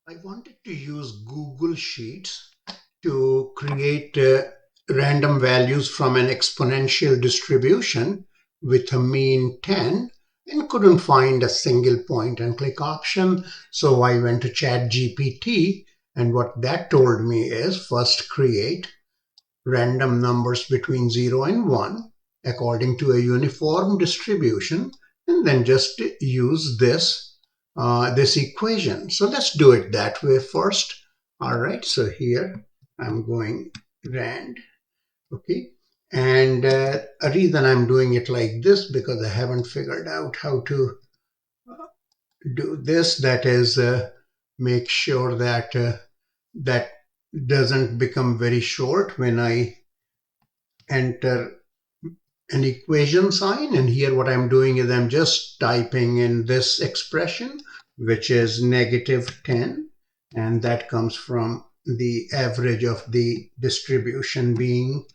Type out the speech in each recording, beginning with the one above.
I wanted to use Google Sheets to create random values from an exponential distribution with a mean 10 and couldn't find a single point and click option. So I went to Chatgpt, and what that told me is first create random numbers between 0 and 1 according to a uniform distribution, and then just use this equation. So let's do it that way first. All right, so here I'm going rand, okay? And a reason I'm doing it like this because I haven't figured out how to do this. That is, make sure that that doesn't become very short when I enter an equation sign. And here what I'm doing is I'm just typing in this expression, which is -10, and that comes from the average of the distribution being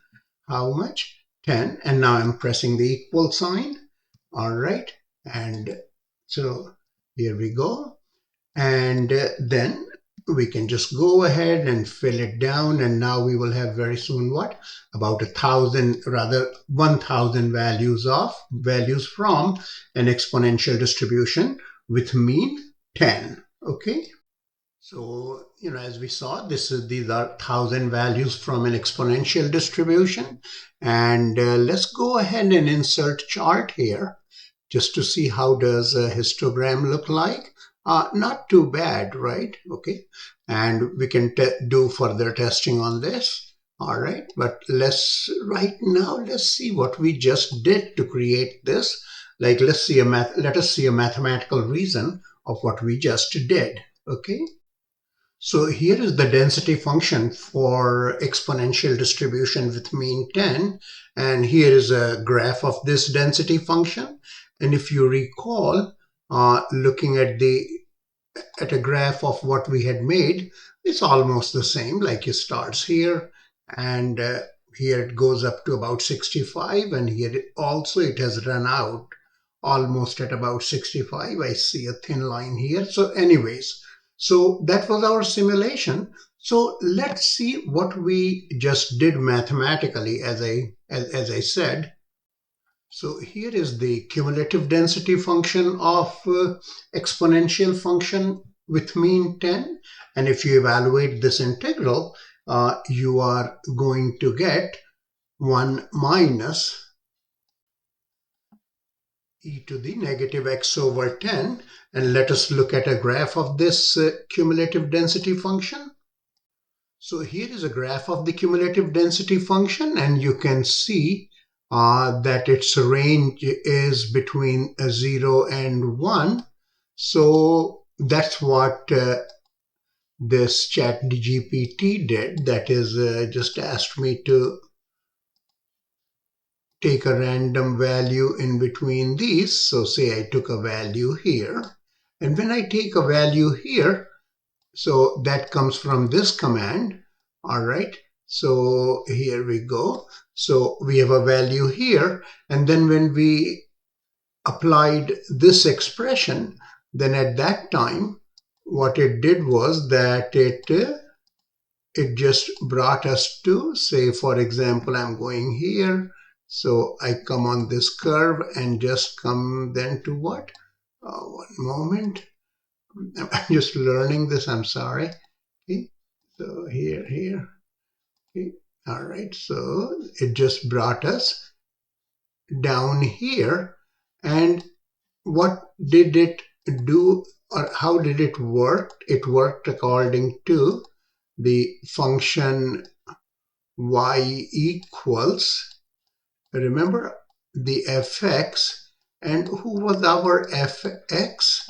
how much? 10. And now I'm pressing the equal sign. All right, and so here we go. And then we can just go ahead and fill it down, and now we will have very soon what, about 1,000 values from an exponential distribution with mean 10. Okay, so as we saw, these are 1,000 values from an exponential distribution. And let's go ahead and insert chart here just to see how does a histogram look like. Not too bad, right? Okay, and we can do further testing on this. All right, but let's see what we just did to create this. Like, let us see a mathematical reason of what we just did. Okay, so here is the density function for exponential distribution with mean 10, and here is a graph of this density function. And if you recall, looking at a graph of what we had made, it's almost the same. Like, it starts here, and here it goes up to about 65, and here it has run out almost at about 65. I see a thin line here. So anyways, so that was our simulation. So let's see what we just did mathematically, as I said. So here is the cumulative density function of exponential function with mean 10. And if you evaluate this integral, you are going to get 1 minus e to the negative x over 10. And let us look at a graph of this cumulative density function. So here is a graph of the cumulative density function, and you can see that its range is between 0 and 1. So that's what this ChatGPT did. That is, just asked me to take a random value in between these. So say I took a value here. And when I take a value here, so that comes from this command. All right. So here we go. So we have a value here. And then when we applied this expression, then at that time, what it did was that it just brought us to, say, for example, I'm going here. So I come on this curve and just come then to what? One moment. I'm just learning this. I'm sorry. Okay. So here. Okay. All right. So it just brought us down here. And what did it do, or how did it work? It worked according to the function y equals, remember, the fx. And who was our fx?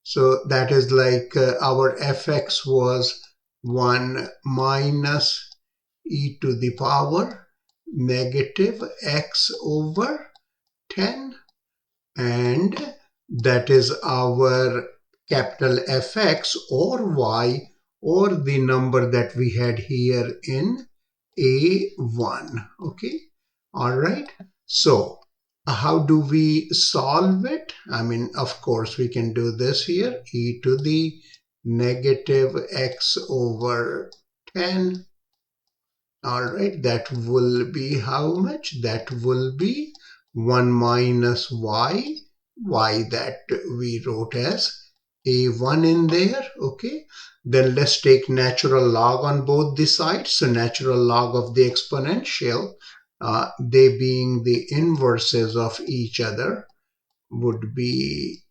So that is like our fx was 1 minus e to the power negative x over 10. And that is our capital Fx or y, or the number that we had here in A1. Okay. All right. So how do we solve it? I mean, of course, we can do this here, e to the negative x over 10. All right, that will be how much? That will be 1 minus y, that we wrote as a1 in there, okay? Then let's take natural log on both the sides. So natural log of the exponential, they being the inverses of each other, would be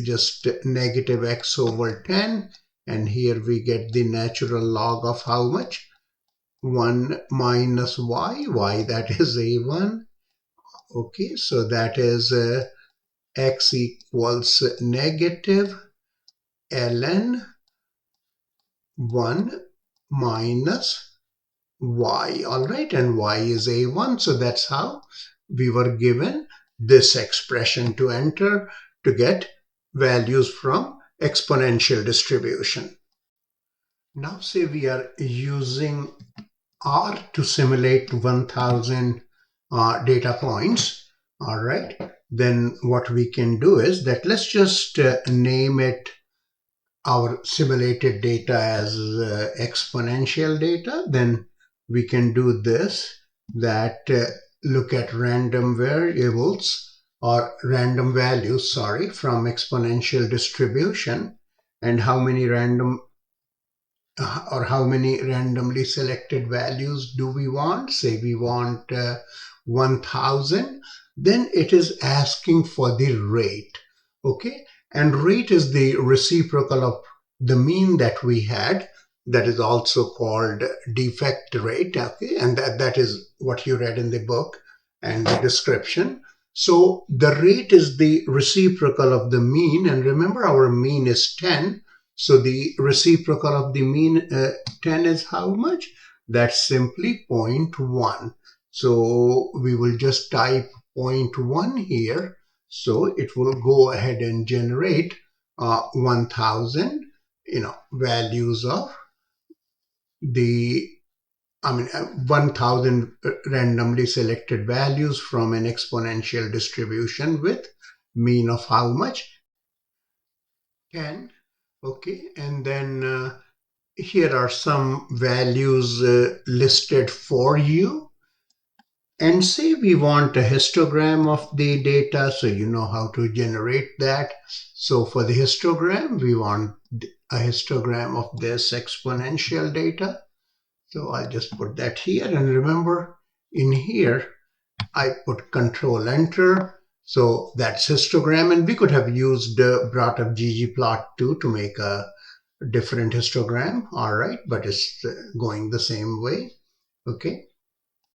just negative x over 10. And here we get the natural log of how much? 1 minus y, that is a1. Okay, so that is x equals negative ln 1 minus y. All right, and y is a1. So that's how we were given this expression to enter to get values from exponential distribution. Now say we are using R to simulate 1000 data points. All right, then what we can do is that let's just name it our simulated data as exponential data. Then we can do this, that look at random variables or random values, sorry, from exponential distribution, and how many randomly selected values do we want? Say we want 1000, then it is asking for the rate, okay? And rate is the reciprocal of the mean that we had, that is also called defect rate, okay? And that is what you read in the book and the description. So the rate is the reciprocal of the mean, and remember our mean is 10. So the reciprocal of the mean 10 is how much? That's simply 0.1. So we will just type 0.1 here. So it will go ahead and generate 1000, values of the 1000 randomly selected values from an exponential distribution with mean of how much? 10. Okay, and then here are some values listed for you. And say we want a histogram of the data, so you know how to generate that. So for the histogram, we want a histogram of this exponential data. So I'll just put that here, and remember in here, I put Control Enter. So that's histogram, and we could have used brought up ggplot2 to make a different histogram, all right, but it's going the same way, okay?